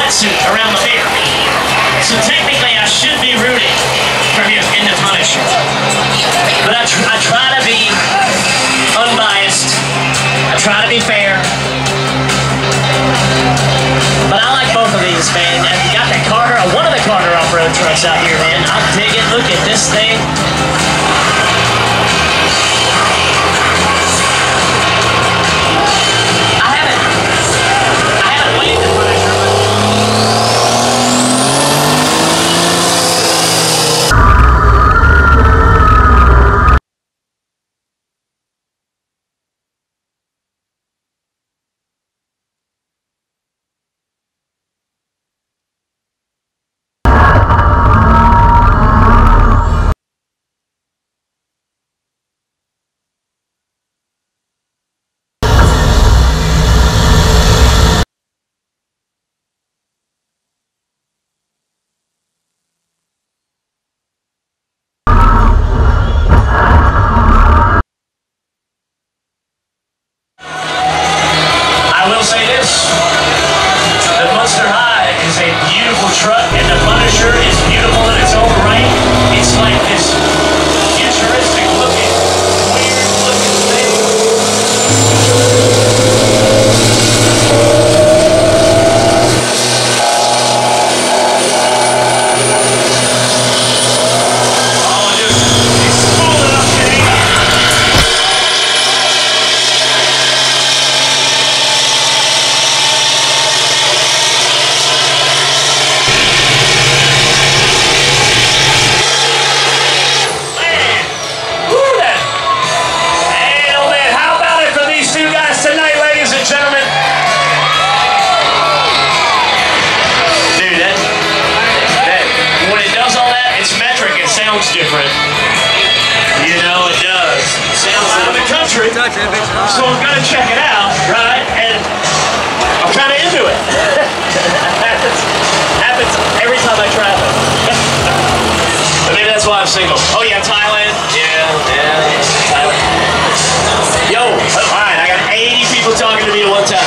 wetsuit around the beer. So technically I should be rooting for him in the Punisher. But I try to be unbiased. I try to be fair. But I like both of these, man. And you got that Carter, one of the Carter off-road trucks out here, man. I'm digging. Look at this thing. I haven't waved the Punisher. I will say this, the Monster High is a beautiful truck and the Punisher is beautiful in its own right. It's like this futuristic looking, weird looking thing. Oh, dude, it's cool enough, Kenny. Different. You know, it does. Sounds out of the country. So I'm going to check it out, right? And I'm kind of into it. happens every time I travel. But maybe that's why I'm single. Oh yeah, Thailand. Yeah, Thailand. Yo, alright, I got 80 people talking to me at one time.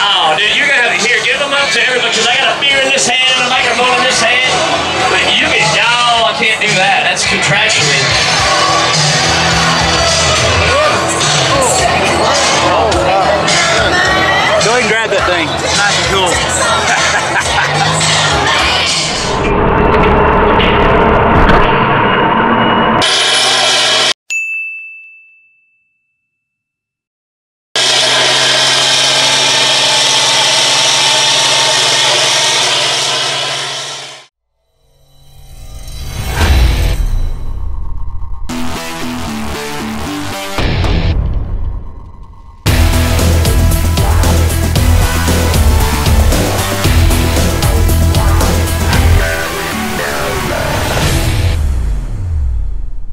Oh, dude, you're going to have to, here, give them up to everybody, because I got a beer in this hand and a microphone in this hand. But you can, no, I can't do that. That's contractually. Go ahead and grab that thing. It's nice and cool.